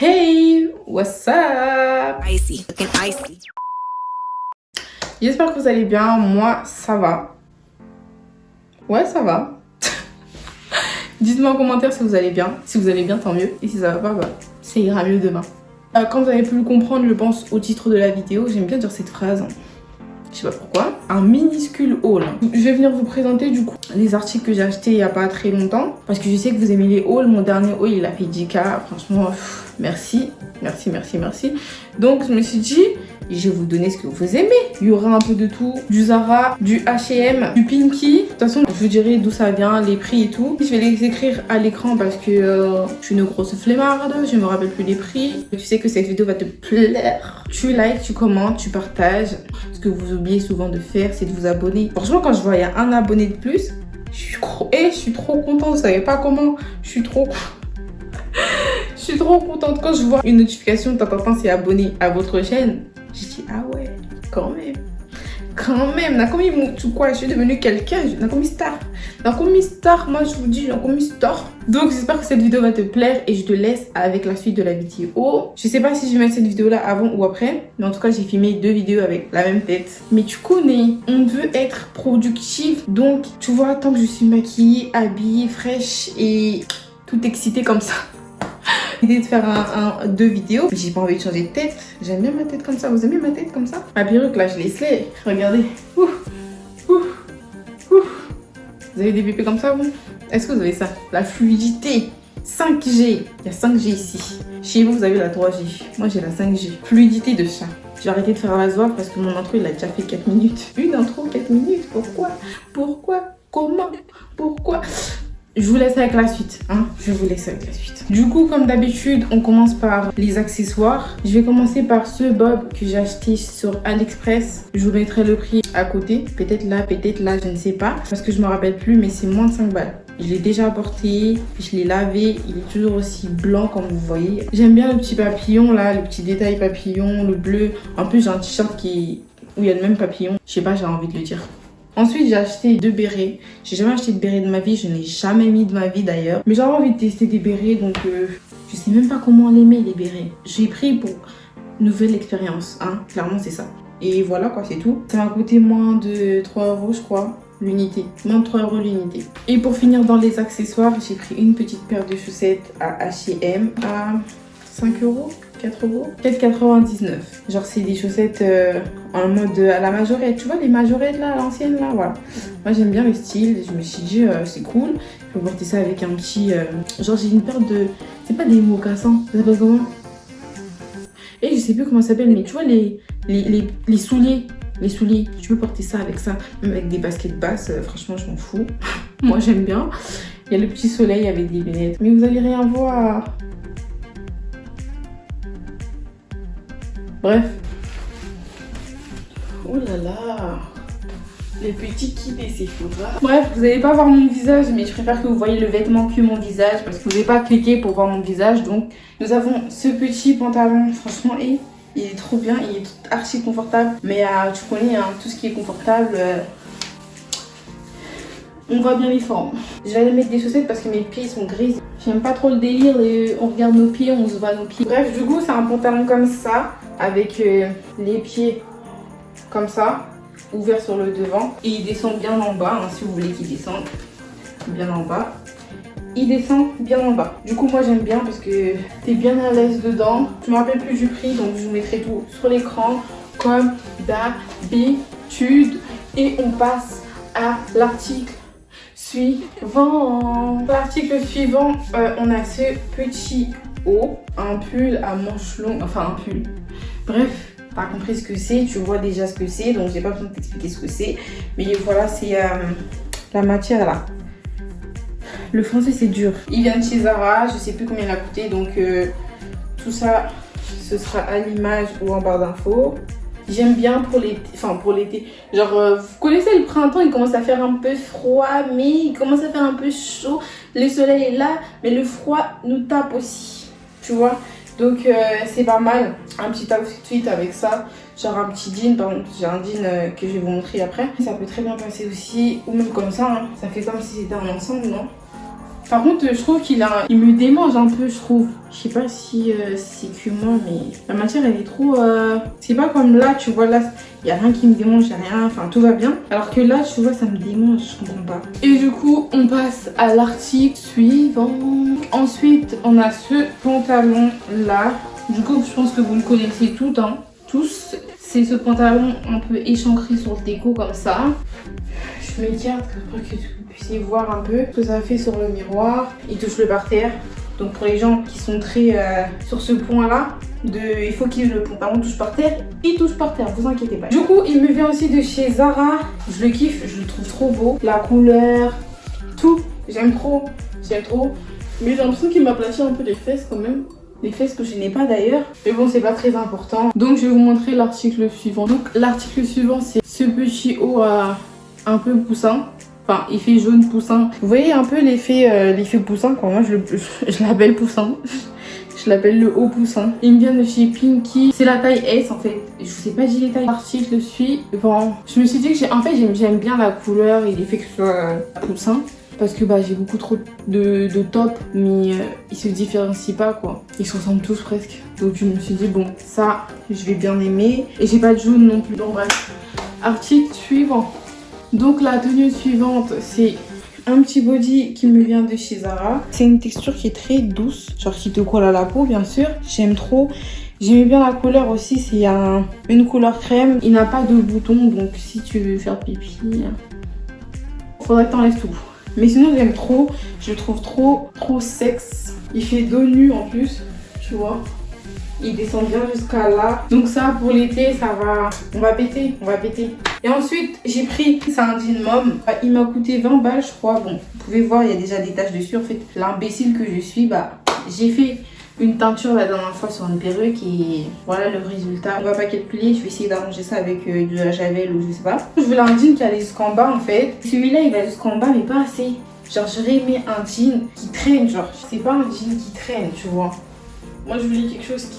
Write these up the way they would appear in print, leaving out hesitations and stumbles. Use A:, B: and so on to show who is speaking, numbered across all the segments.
A: Hey, what's up?
B: Icy, looking icy.
A: J'espère que vous allez bien. Moi, ça va. Ouais, ça va. Dites-moi en commentaire si vous allez bien. Si vous allez bien, tant mieux. Et si ça va pas, bah, ça ira mieux demain. Comme vous avez pu le comprendre, je pense, au titre de la vidéo, j'aime bien dire cette phrase. Je sais pas pourquoi. Un minuscule haul. Je vais venir vous présenter du coup les articles que j'ai achetés il y a pas très longtemps. Parce que je sais que vous aimez les hauls. Mon dernier haul, il a fait 10K. Franchement, merci. Merci. Donc, je me suis dit, je vais vous donner ce que vous aimez. Il y aura un peu de tout. Du Zara, du H&M, du Pinky. De toute façon, je vous dirai d'où ça vient, les prix et tout. Je vais les écrire à l'écran parce que je suis une grosse flemmarde. Je me rappelle plus les prix. Tu sais que cette vidéo va te plaire. Tu likes, tu commentes, tu partages. Ce que vous oubliez souvent de faire, c'est de vous abonner. Franchement, quand je vois il y a un abonné de plus, je suis trop contente. Vous savez pas comment. Je suis trop contente quand je vois une notification, c'est abonné à votre chaîne. Je dis, ah ouais, quand même. Nakomi, tu quoi, je suis devenue quelqu'un. Nakomi star, moi je vous dis, Nakomi star. Donc j'espère que cette vidéo va te plaire et je te laisse avec la suite de la vidéo. Je sais pas si je vais mettre cette vidéo là avant ou après, mais en tout cas j'ai filmé 2 vidéos avec la même tête. Mais tu connais, on veut être productif, donc tu vois, tant que je suis maquillée, habillée, fraîche et tout excitée comme ça. L'idée de faire 2 vidéos. J'ai pas envie de changer de tête. J'aime bien ma tête comme ça. Vous aimez ma tête comme ça? Ma perruque là, je l'ai slay. Regardez. Vous avez des pépés comme ça, vous? Est-ce que vous avez ça? La fluidité. 5G. Il y a 5G ici. Chez vous, vous avez la 3G. Moi, j'ai la 5G. Fluidité de chat. J'ai arrêté de faire la zouave parce que mon intro, il a déjà fait 4 minutes. Une intro, 4 minutes. Pourquoi? Comment? Pourquoi? Je vous laisse avec la suite, Du coup, comme d'habitude, on commence par les accessoires. Je vais commencer par ce bob que j'ai acheté sur AliExpress. Je vous mettrai le prix à côté. Peut-être là, je ne sais pas. Parce que je me rappelle plus, mais c'est moins de 5 balles. Je l'ai déjà porté, je l'ai lavé. Il est toujours aussi blanc comme vous voyez. J'aime bien le petit papillon là, le petit détail papillon, le bleu. En plus, j'ai un t-shirt où il y a le même papillon. Je sais pas, j'ai envie de le dire. Ensuite, j'ai acheté 2 bérets. J'ai jamais acheté de béret de ma vie. Je n'ai jamais mis de ma vie d'ailleurs. Mais j'avais envie de tester des bérets. Donc, je sais même pas comment les mettre, les bérets. J'ai pris pour nouvelle expérience. Clairement, c'est ça. Et voilà quoi, c'est tout. Ça m'a coûté moins de 3 €, je crois, l'unité. Moins de 3 € l'unité. Et pour finir dans les accessoires, j'ai pris une petite paire de chaussettes à H&M à 5 €. 4 €, 4,99 €. Genre c'est des chaussettes en mode à la majorette. Tu vois les majorettes là, à l'ancienne là, voilà. Moi j'aime bien le style. Je me suis dit c'est cool. Je peux porter ça avec un petit... genre j'ai une paire de... C'est pas des mocassins. Ça s'appelle comment? Et je sais plus comment ça s'appelle, mais tu vois les souliers. Les souliers, tu peux porter ça avec ça. Même avec des baskets basses, franchement je m'en fous. Moi j'aime bien. Il y a le petit soleil avec des lunettes. Mais vous allez rien voir. Bref. Oh là là. Les petits kits des Sephora. Bref, vous n'allez pas voir mon visage, mais je préfère que vous voyez le vêtement que mon visage. Parce que vous n'avez pas cliqué pour voir mon visage. Donc, nous avons ce petit pantalon. Franchement, il est trop bien. Il est archi confortable. Mais tu connais, tout ce qui est confortable... on voit bien les formes. Je vais aller mettre des chaussettes parce que mes pieds sont grises. J'aime pas trop le délire. On regarde nos pieds, on se voit nos pieds. Bref, du coup, c'est un pantalon comme ça. Avec les pieds comme ça, ouverts sur le devant. Et il descend bien en bas, si vous voulez qu'il descende bien en bas. Il descend bien en bas. Du coup, moi j'aime bien parce que t'es bien à l'aise dedans. Je me rappelle plus du prix, donc je vous mettrai tout sur l'écran comme d'habitude. Et on passe à l'article suivant. L'article suivant, on a ce petit haut, un pull à manches longues, enfin un pull. Bref, t'as compris ce que c'est, tu vois déjà ce que c'est, donc j'ai pas besoin de t'expliquer ce que c'est. Mais voilà, c'est la matière là. Le français c'est dur. Il vient de chez Zara, je sais plus combien il a coûté, donc tout ça, ce sera à l'image ou en barre d'infos. J'aime bien pour l'été, genre vous connaissez le printemps, il commence à faire un peu froid, mais il commence à faire un peu chaud. Le soleil est là, mais le froid nous tape aussi, tu vois. Donc c'est pas mal, un petit outfit avec ça, genre un petit jean, par exemple j'ai un jean que je vais vous montrer après. Ça peut très bien passer aussi, ou même comme ça, ça fait comme si c'était un ensemble, non? Par contre, je trouve il me démange un peu, je trouve. Je sais pas si c'est que moi, mais la matière, elle est trop... C'est pas comme là, tu vois, là, il y a rien qui me démange, y a rien, enfin, tout va bien. Alors que là, tu vois, ça me démange, je comprends pas. Et du coup, on passe à l'article suivant. Ensuite, on a ce pantalon-là. Du coup, je pense que vous le connaissez tout, hein, tous. C'est ce pantalon un peu échancré sur le déco, comme ça. Je m'écarte pour que vous puissiez voir un peu ce que ça fait sur le miroir. Il touche le parterre. Donc pour les gens qui sont très sur ce point-là, il faut que le pantalon touche par terre. Il touche par terre, vous inquiétez pas. Du coup, il me vient aussi de chez Zara. Je le kiffe, je le trouve trop beau. La couleur, tout, j'aime trop, j'aime trop. Mais j'ai l'impression qu'il m'aplatit un peu les fesses quand même. Les fesses que je n'ai pas d'ailleurs. Mais bon, c'est pas très important. Donc je vais vous montrer l'article suivant. Donc l'article suivant, c'est ce petit haut un peu poussin. Enfin, effet jaune poussin. Vous voyez un peu l'effet poussin, quoi. Moi, je l'appelle poussin. Je l'appelle le haut poussin. Il me vient de chez Pinky. C'est la taille S, en fait. Je vous ai pas dit les tailles. L'article suit. Bon, je me suis dit que j'aime bien la couleur et l'effet que ce soit poussin. Parce que j'ai beaucoup trop de top, mais ils se différencient pas, quoi. Ils se ressemblent tous presque. Donc je me suis dit, bon, ça, je vais bien aimer. Et j'ai pas de jaune non plus. Donc bref. Article suivant. Donc la tenue suivante, c'est un petit body qui me vient de chez Zara. C'est une texture qui est très douce, genre qui te colle à la peau, bien sûr. J'aime trop. J'aimais bien la couleur aussi, c'est une couleur crème. Il n'a pas de bouton, donc si tu veux faire pipi, faudrait que t'enlèves tout. Mais sinon j'aime trop, je le trouve trop sexe. Il fait dos nu en plus, tu vois. Il descend bien jusqu'à là. Donc ça pour l'été, ça va. On va péter. Et ensuite, j'ai pris, c'est un jean mom. Il m'a coûté 20 balles, je crois. Bon, vous pouvez voir, il y a déjà des taches dessus. En fait, l'imbécile que je suis, j'ai fait une teinture la dernière fois sur une perruque et voilà le résultat. On va pas calculer, je vais essayer d'arranger ça avec de la javel ou je sais pas. Je voulais un jean qui allait jusqu'en bas en fait. Celui-là, il va jusqu'en bas, mais pas assez. Genre, j'aurais aimé un jean qui traîne, genre. C'est pas un jean qui traîne, tu vois. Moi, je voulais quelque chose qui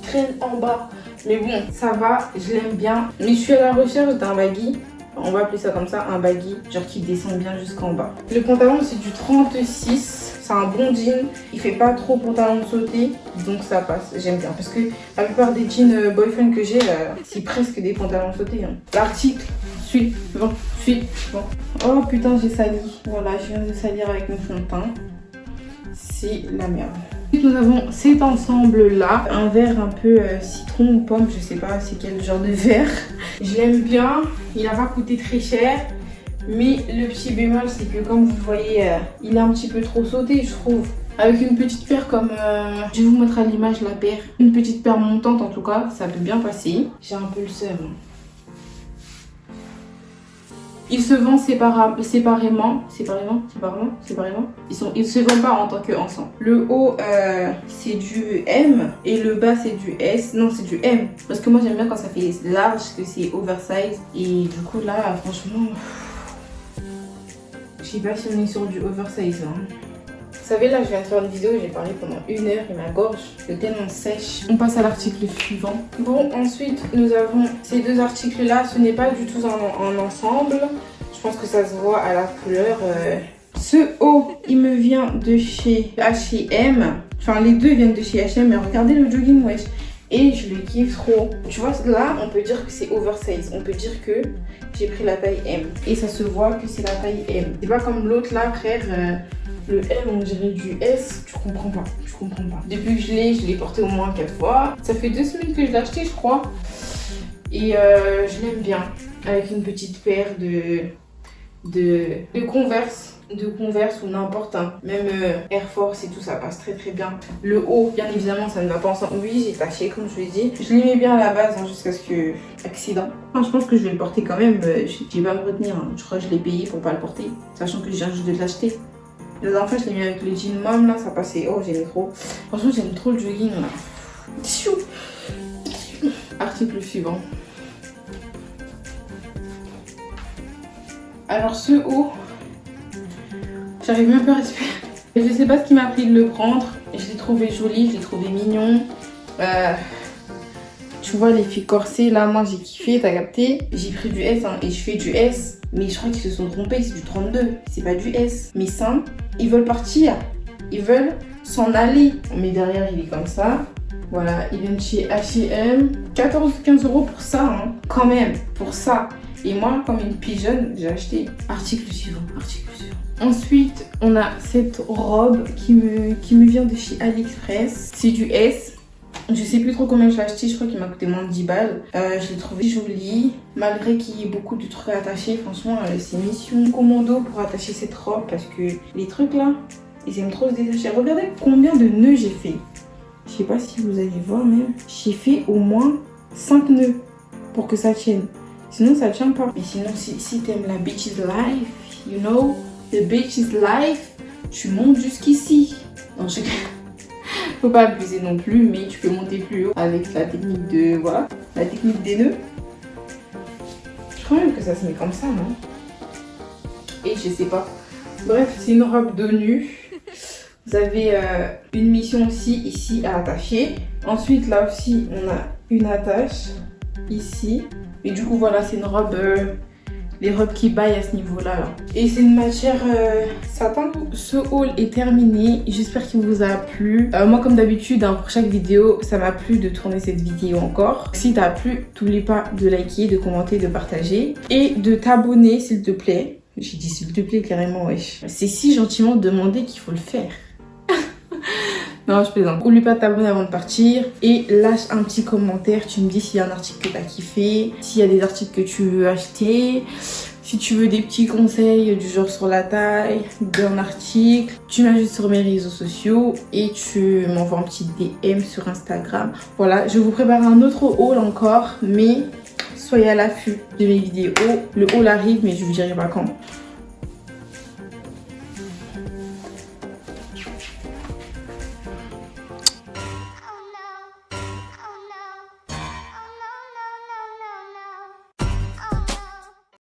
A: traîne en bas. Mais bon, ça va, je l'aime bien. Mais je suis à la recherche d'un baggy. On va appeler ça comme ça, un baggy. Genre qui descend bien jusqu'en bas. Le pantalon, c'est du 36. C'est un bon jean. Il fait pas trop pantalon sauté. Donc ça passe, j'aime bien. Parce que la plupart des jeans boyfriend que j'ai, c'est presque des pantalons sautés. Hein. L'article suivant. Oh putain, j'ai sali. Voilà, je viens de salir avec mon fond de teint. C'est la merde. Nous avons cet ensemble là, un verre un peu citron ou pomme, je sais pas c'est quel genre de verre. Je l'aime bien, il n'a pas coûté très cher, mais le petit bémol c'est que comme vous voyez, il est un petit peu trop sauté je trouve. Avec une petite paire comme, je vais vous mettre à l'image la paire, une petite paire montante en tout cas, ça peut bien passer. J'ai un peu le seum. Ils se vendent séparément. Ils se vendent pas en tant qu'ensemble. Le haut, c'est du M et le bas, c'est du S. Non, c'est du M. Parce que moi, j'aime bien quand ça fait large, que c'est oversize. Et du coup, là, franchement, je sais pas si on est sur du oversize. Hein. Vous savez, là, je viens de faire une vidéo et j'ai parlé pendant 1 heure et ma gorge est tellement sèche. On passe à l'article suivant. Bon, ensuite, nous avons ces deux articles-là. Ce n'est pas du tout un ensemble. Je pense que ça se voit à la couleur. Ce haut, il me vient de chez H&M. Enfin, les deux viennent de chez H&M. Mais regardez le jogging, wesh. Et je le kiffe trop. Tu vois, là, on peut dire que c'est oversize. On peut dire que j'ai pris la taille M. Et ça se voit que c'est la taille M. C'est pas comme l'autre là, frère. Le M, on dirait du S. Je comprends pas. Depuis que je l'ai porté au moins 4 fois. Ça fait 2 semaines que je l'ai acheté, je crois. Et je l'aime bien. Avec une petite paire de Converse ou n'importe un. Même Air Force et tout, ça passe très très bien. Le haut, bien évidemment, ça ne va pas ensemble. Oui, j'ai taché, comme je l'ai dit. Je l'aimais bien à la base, hein, jusqu'à ce que... Accident. Enfin, je pense que je vais le porter quand même. Je vais pas me retenir. Hein. Je crois que je l'ai payé pour pas le porter. Sachant que je viens juste de l'acheter. La dernière fois, je l'ai mis avec le jean mom, là, ça passait. Oh, j'aime trop. Franchement, j'aime trop le jogging, là. Tchou. Article suivant. Alors, ce haut... J'arrive même pas à respirer. Je sais pas ce qui m'a pris de le prendre. Je l'ai trouvé joli, je l'ai trouvé mignon. Tu vois les filles corsées, là, moi j'ai kiffé, t'as capté. J'ai pris du S hein, et je fais du S. Mais je crois qu'ils se sont trompés, c'est du 32. C'est pas du S. Mes seins, ils veulent partir. Ils veulent s'en aller. Mais derrière, il est comme ça. Voilà, ils viennent chez H&M. 14-15 € pour ça, hein. Quand même, pour ça. Et moi, comme une pigeonne, j'ai acheté. Article suivant, article suivant. Ensuite, on a cette robe qui me vient de chez AliExpress. C'est du S. Je sais plus trop combien je l'ai acheté, je crois qu'il m'a coûté moins de 10 balles. Je l'ai trouvé jolie, malgré qu'il y ait beaucoup de trucs à attacher. Franchement, c'est mission commando pour attacher cette robe parce que les trucs là, ils aiment trop se détacher. Regardez combien de nœuds j'ai fait. Je sais pas si vous allez voir même. J'ai fait au moins 5 nœuds pour que ça tienne. Sinon, ça tient pas. Mais sinon, si t'aimes la beach's life, you know, the beach's life, tu montes jusqu'ici. Non, je... Faut pas abuser non plus, mais tu peux monter plus haut avec la technique de... Voilà, la technique des nœuds. Je crois même que ça se met comme ça, non? Et je sais pas. Bref, c'est une robe dos nu. Vous avez une mission aussi ici à attacher. Ensuite, là aussi, on a une attache ici. Et du coup, voilà, c'est une robe... les robes qui baillent à ce niveau-là. Là. Et c'est une matière satin. Ce haul est terminé. J'espère qu'il vous a plu. Moi, comme d'habitude, hein, pour chaque vidéo, ça m'a plu de tourner cette vidéo encore. Si t'as plu, n'oublie pas de liker, de commenter, de partager. Et de t'abonner, s'il te plaît. J'ai dit s'il te plaît, carrément, wesh. C'est si gentiment demandé qu'il faut le faire. Non, je plaisante. N'oublie pas de t'abonner avant de partir et lâche un petit commentaire. Tu me dis s'il y a un article que tu as kiffé, s'il y a des articles que tu veux acheter, si tu veux des petits conseils du genre sur la taille d'un article. Tu m'ajoutes sur mes réseaux sociaux et tu m'envoies un petit DM sur Instagram. Voilà, je vous prépare un autre haul encore, mais soyez à l'affût de mes vidéos. Le haul arrive, mais je vous dirai pas quand.